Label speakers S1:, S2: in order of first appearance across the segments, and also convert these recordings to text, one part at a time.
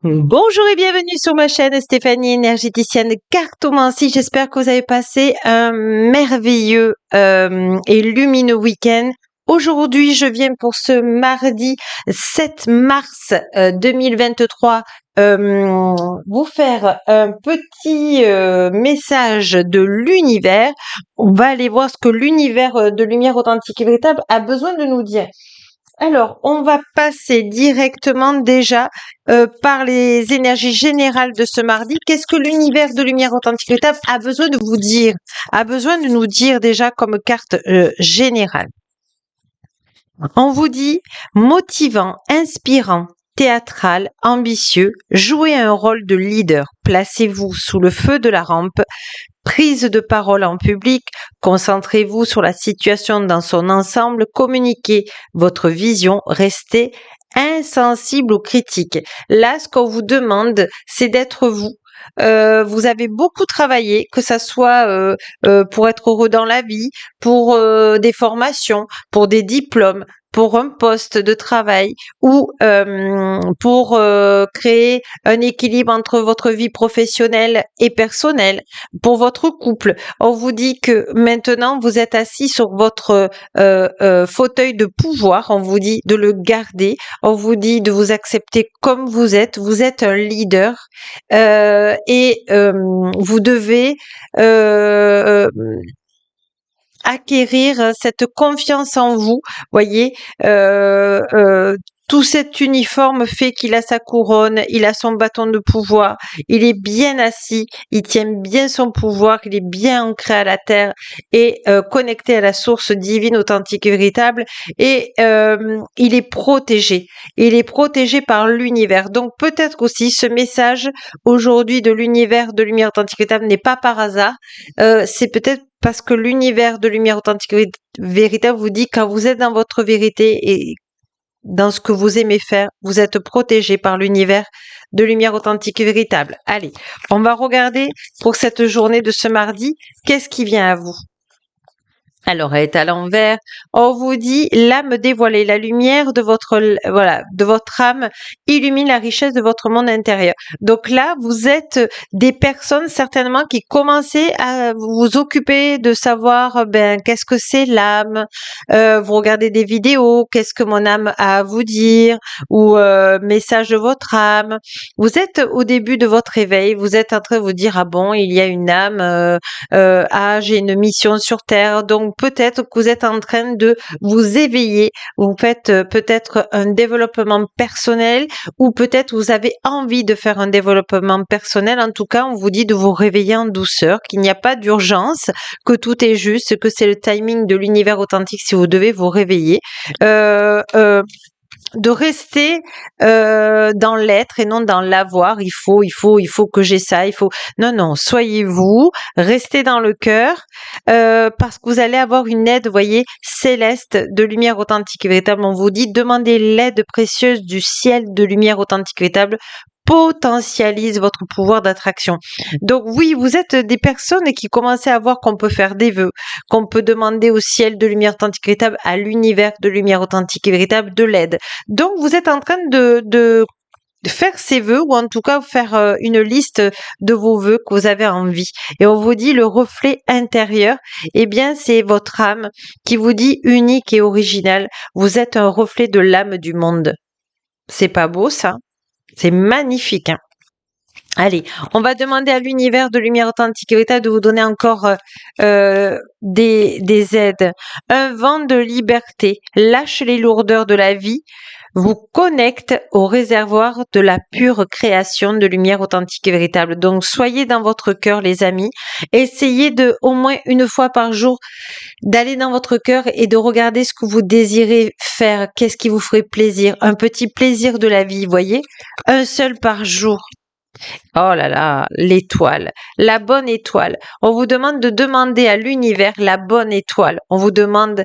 S1: Bonjour et bienvenue sur ma chaîne Stéphanie énergéticienne Cartomancie. J'espère que vous avez passé un merveilleux et lumineux week-end. Aujourd'hui, je viens pour ce mardi 7 mars 2023 vous faire un petit message de l'univers. On va aller voir ce que l'univers de lumière authentique et véritable a besoin de nous dire. Alors, on va passer directement déjà par les énergies générales de ce mardi. Qu'est-ce que l'univers de lumière authentique véritable a besoin de vous dire, a besoin de nous dire déjà comme carte générale? On vous dit motivant, inspirant, théâtral, ambitieux, jouez un rôle de leader, placez-vous sous le feu de la rampe, prise de parole en public, concentrez-vous sur la situation dans son ensemble, communiquez votre vision, restez insensible aux critiques. Là, ce qu'on vous demande, c'est d'être vous. Vous avez beaucoup travaillé, que ça soit pour être heureux dans la vie, pour des formations, pour des diplômes, pour un poste de travail ou pour créer un équilibre entre votre vie professionnelle et personnelle, pour votre couple. On vous dit que maintenant vous êtes assis sur votre fauteuil de pouvoir, on vous dit de le garder, on vous dit de vous accepter comme vous êtes un leader et vous devez acquérir cette confiance en vous. Voyez, tout cet uniforme fait qu'il a sa couronne, il a son bâton de pouvoir, il est bien assis, il tient bien son pouvoir, il est bien ancré à la terre et connecté à la source divine, authentique et véritable, et il est protégé. Il est protégé par l'univers. Donc peut-être aussi ce message aujourd'hui de l'univers de lumière authentique et véritable n'est pas par hasard. C'est peut-être parce que l'univers de lumière authentique et véritable vous dit quand vous êtes dans votre vérité et dans ce que vous aimez faire, vous êtes protégé par l'univers de lumière authentique et véritable. Allez, on va regarder pour cette journée de ce mardi, qu'est-ce qui vient à vous? Alors, elle est à l'envers. On vous dit l'âme dévoilée, la lumière de votre de votre âme illumine la richesse de votre monde intérieur. Donc là, vous êtes des personnes certainement qui commencez à vous occuper de savoir qu'est-ce que c'est l'âme. Vous regardez des vidéos, qu'est-ce que mon âme a à vous dire ou message de votre âme. Vous êtes au début de votre éveil, vous êtes en train de vous dire ah bon, il y a une âme. J'ai une mission sur Terre. Donc peut-être que vous êtes en train de vous éveiller. Vous faites peut-être un développement personnel ou peut-être vous avez envie de faire un développement personnel. En tout cas, on vous dit de vous réveiller en douceur, qu'il n'y a pas d'urgence, que tout est juste, que c'est le timing de l'univers authentique si vous devez vous réveiller. De rester dans l'être et non dans l'avoir. Il faut que j'ai ça. Non, soyez vous, restez dans le cœur parce que vous allez avoir une aide, voyez, céleste de lumière authentique et véritable. On vous dit demandez l'aide précieuse du ciel de lumière authentique et véritable. Potentialise votre pouvoir d'attraction. Donc oui, vous êtes des personnes qui commencent à voir qu'on peut faire des vœux, qu'on peut demander au ciel de lumière authentique et véritable, à l'univers de lumière authentique et véritable de l'aide. Donc vous êtes en train de faire ces vœux ou en tout cas faire une liste de vos vœux que vous avez envie. Et on vous dit le reflet intérieur, eh bien c'est votre âme qui vous dit unique et original. Vous êtes un reflet de l'âme du monde. C'est pas beau ça? C'est magnifique, hein. Allez, on va demander à l'univers de lumière authentique et véritable de vous donner encore des aides. Un vent de liberté lâche les lourdeurs de la vie, vous connecte au réservoir de la pure création de lumière authentique et véritable. Donc soyez dans votre cœur les amis, essayez de au moins une fois par jour d'aller dans votre cœur et de regarder ce que vous désirez faire, qu'est-ce qui vous ferait plaisir, un petit plaisir de la vie, voyez, un seul par jour. Oh là là, l'étoile, la bonne étoile. On vous demande de demander à l'univers la bonne étoile. On vous demande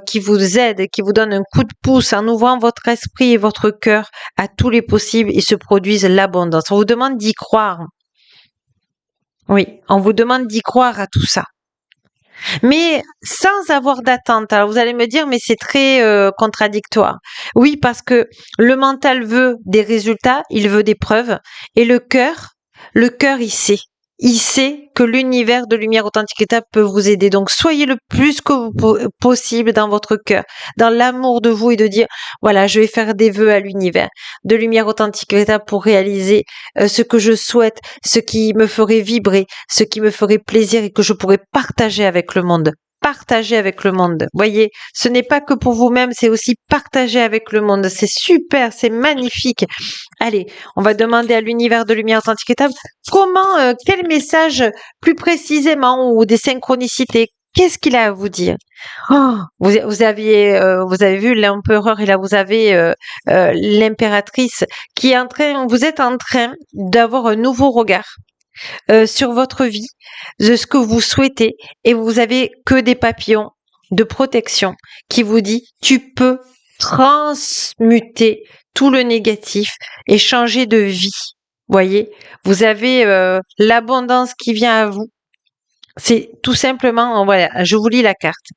S1: qui vous aide, qui vous donne un coup de pouce en ouvrant votre esprit et votre cœur à tous les possibles et se produise l'abondance. On vous demande d'y croire. Oui, on vous demande d'y croire à tout ça. mais sans avoir d'attente. Alors vous allez me dire, mais c'est très contradictoire. Oui, parce que le mental veut des résultats, il veut des preuves, et le cœur, il sait. Il sait que l'univers de lumière authentique étape peut vous aider. Donc, soyez le plus que possible dans votre cœur, dans l'amour de vous et de dire, voilà, je vais faire des vœux à l'univers de lumière authentique étape pour réaliser ce que je souhaite, ce qui me ferait vibrer, ce qui me ferait plaisir et que je pourrais partager avec le monde. Partager avec le monde. Voyez, ce n'est pas que pour vous-même, c'est aussi partager avec le monde. C'est super, c'est magnifique. Allez, on va demander à l'univers de lumière authentique étape comment, quel message plus précisément ou des synchronicités, qu'est-ce qu'il a à vous dire? Oh, vous avez vu l'empereur et là vous avez l'impératrice qui est en train, vous êtes en train d'avoir un nouveau regard sur votre vie, de ce que vous souhaitez, et vous avez que des papillons de protection qui vous dit tu peux transmuter tout le négatif et changer de vie. Voyez, vous avez l'abondance qui vient à vous. C'est tout simplement, voilà, je vous lis la carte.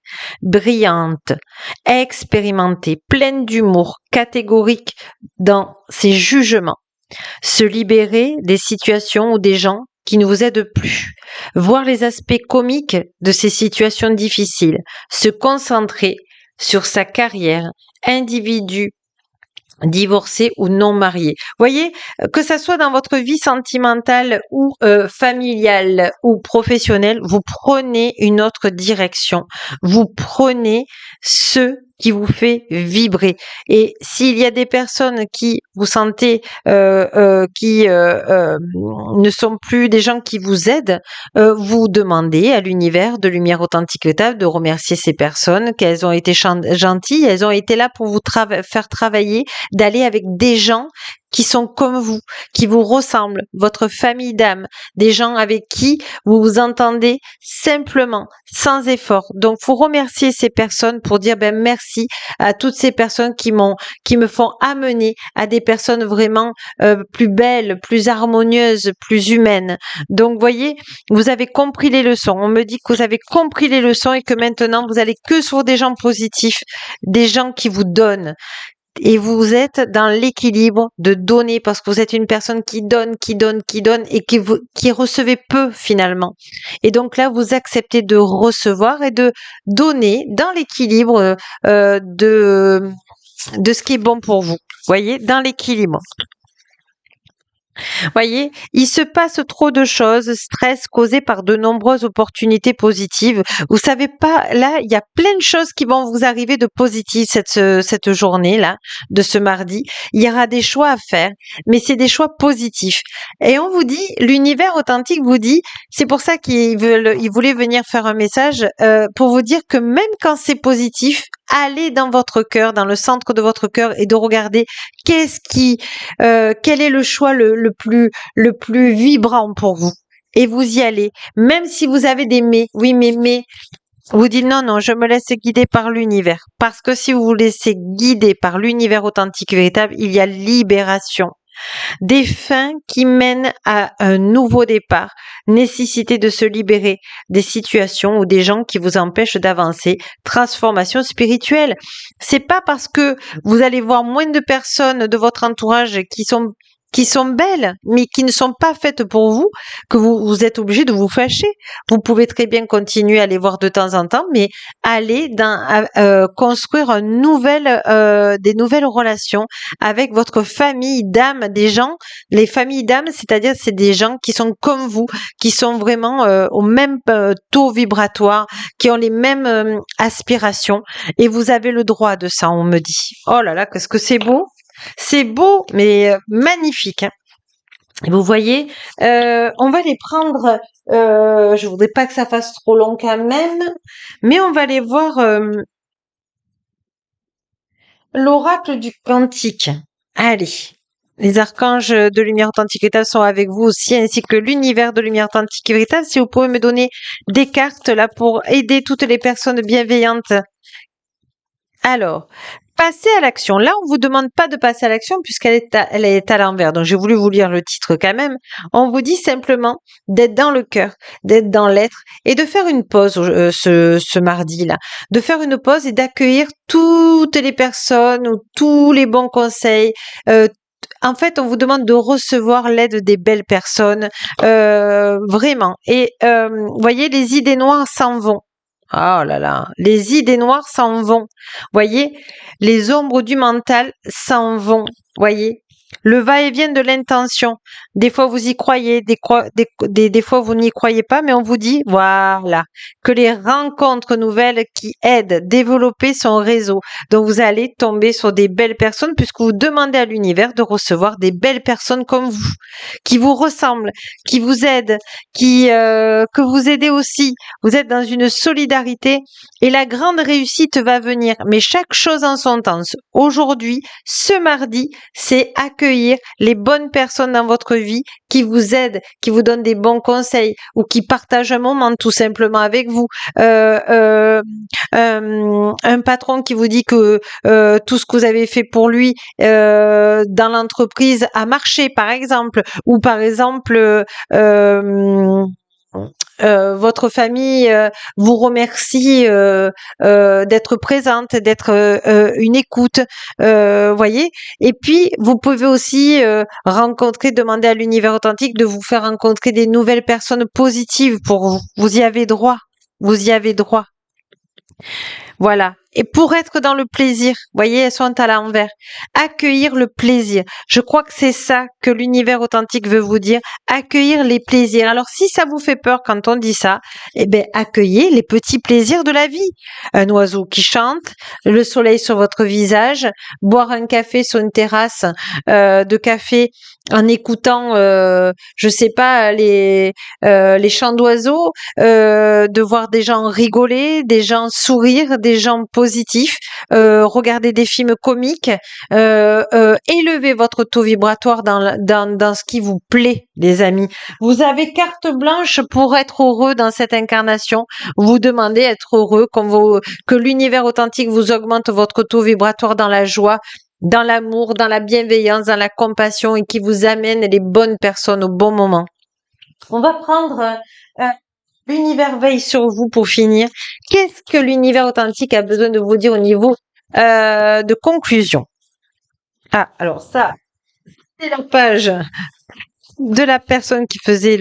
S1: Brillante, expérimentée, pleine d'humour, catégorique dans ses jugements. Se libérer des situations ou des gens qui ne vous aident plus. Voir les aspects comiques de ces situations difficiles. Se concentrer sur sa carrière, individu divorcé ou non marié. Voyez, que ça soit dans votre vie sentimentale ou familiale ou professionnelle, vous prenez une autre direction. Vous prenez ce qui vous fait vibrer. Et s'il y a des personnes qui vous sentez qui ne sont plus des gens qui vous aident, vous demandez à l'univers de lumière authentique étape de remercier ces personnes, qu'elles ont été gentilles, elles ont été là pour vous faire travailler, d'aller avec des gens qui sont comme vous, qui vous ressemblent, votre famille d'âme, des gens avec qui vous vous entendez simplement, sans effort. Donc, faut remercier ces personnes pour dire ben merci à toutes ces personnes qui me font amener à des personnes vraiment plus belles, plus harmonieuses, plus humaines. Donc, voyez, vous avez compris les leçons. On me dit que vous avez compris les leçons et que maintenant vous allez que sur des gens positifs, des gens qui vous donnent. Et vous êtes dans l'équilibre de donner parce que vous êtes une personne qui donne et qui recevez peu finalement. Et donc là, vous acceptez de recevoir et de donner dans l'équilibre de ce qui est bon pour vous. Voyez, dans l'équilibre. Voyez, il se passe trop de choses, stress causé par de nombreuses opportunités positives. Vous savez pas, là, il y a plein de choses qui vont vous arriver de positives cette journée-là, de ce mardi. Il y aura des choix à faire, mais c'est des choix positifs. Et on vous dit, l'univers authentique vous dit, c'est pour ça qu'ils voulaient venir faire un message, pour vous dire que même quand c'est positif, allez dans votre cœur, dans le centre de votre cœur et de regarder quel est le choix le plus vibrant pour vous. Et vous y allez. Même si vous avez des mais, oui, mais, vous dites non, je me laisse guider par l'univers. Parce que si vous vous laissez guider par l'univers authentique véritable, il y a libération. Des fins qui mènent à un nouveau départ, nécessité de se libérer des situations ou des gens qui vous empêchent d'avancer, transformation spirituelle. C'est pas parce que vous allez voir moins de personnes de votre entourage qui sont belles, mais qui ne sont pas faites pour vous, que vous êtes obligé de vous fâcher. Vous pouvez très bien continuer à les voir de temps en temps, mais aller construire des nouvelles relations avec votre famille d'âme, des gens, les familles d'âme, c'est-à-dire c'est des gens qui sont comme vous, qui sont vraiment au même taux vibratoire, qui ont les mêmes aspirations, et vous avez le droit de ça, on me dit. Oh là là, qu'est-ce que c'est beau! C'est beau, mais magnifique. Hein. Vous voyez, on va les prendre. Je voudrais pas que ça fasse trop long quand même, mais on va aller voir l'oracle du quantique. Allez. Les archanges de lumière authentique véritable sont avec vous aussi, ainsi que l'univers de lumière authentique véritable. Si vous pouvez me donner des cartes là pour aider toutes les personnes bienveillantes. Alors, Passez à l'action. Là, on vous demande pas de passer à l'action elle est à l'envers. Donc, j'ai voulu vous lire le titre quand même. On vous dit simplement d'être dans le cœur, d'être dans l'être et de faire une pause ce mardi-là. De faire une pause et d'accueillir toutes les personnes ou tous les bons conseils. En fait, on vous demande de recevoir l'aide des belles personnes, vraiment. Et voyez, les idées noires s'en vont. Oh là là, les idées noires s'en vont. Voyez, les ombres du mental s'en vont. Voyez, le va-et-vient de l'intention. Des fois, vous y croyez, des fois, vous n'y croyez pas, mais on vous dit, voilà, que les rencontres nouvelles qui aident, développer son réseau. Donc, vous allez tomber sur des belles personnes puisque vous demandez à l'univers de recevoir des belles personnes comme vous, qui vous ressemblent, qui vous aident, que vous aidez aussi. Vous êtes dans une solidarité et la grande réussite va venir. Mais chaque chose en son temps. Aujourd'hui, ce mardi, c'est accueillir les bonnes personnes dans votre vie qui vous aident, qui vous donnent des bons conseils ou qui partagent un moment tout simplement avec vous. Un patron qui vous dit que tout ce que vous avez fait pour lui dans l'entreprise a marché, par exemple, ou par exemple votre famille vous remercie d'être présente, d'être une écoute, voyez. Et puis vous pouvez aussi demander à l'univers authentique de vous faire rencontrer des nouvelles personnes positives pour vous. Vous y avez droit. Vous y avez droit. Voilà. Et pour être dans le plaisir, voyez, elles sont à l'envers. Accueillir le plaisir. Je crois que c'est ça que l'univers authentique veut vous dire. Accueillir les plaisirs. Alors, si ça vous fait peur quand on dit ça, eh ben, accueillez les petits plaisirs de la vie. Un oiseau qui chante, le soleil sur votre visage, boire un café sur une terrasse de café en écoutant, je sais pas, les chants d'oiseaux, de voir des gens rigoler, des gens sourire, des gens positifs, regarder des films comiques, élevez votre taux vibratoire dans ce qui vous plaît, les amis. Vous avez carte blanche pour être heureux dans cette incarnation. Vous demandez être heureux, que l'univers authentique vous augmente votre taux vibratoire dans la joie, dans l'amour, dans la bienveillance, dans la compassion et qui vous amène les bonnes personnes au bon moment. On va prendre l'univers veille sur vous pour finir. Qu'est-ce que l'univers authentique a besoin de vous dire au niveau de conclusion? Ah, alors ça, c'est la page de la personne qui faisait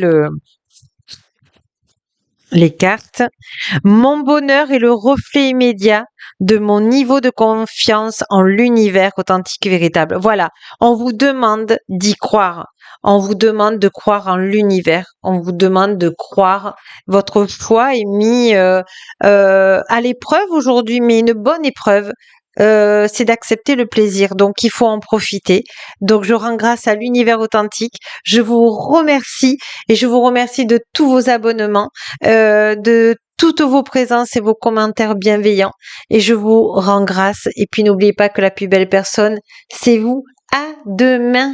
S1: les cartes. Mon bonheur est le reflet immédiat de mon niveau de confiance en l'univers authentique et véritable. Voilà, on vous demande d'y croire. On vous demande de croire en l'univers. On vous demande de croire. Votre foi est mis à l'épreuve aujourd'hui, mais une bonne épreuve. C'est d'accepter le plaisir. Donc, il faut en profiter. Donc, je rends grâce à l'univers authentique. Je vous remercie et je vous remercie de tous vos abonnements, de toutes vos présences et vos commentaires bienveillants. Et je vous rends grâce. Et puis, n'oubliez pas que la plus belle personne, c'est vous. À demain.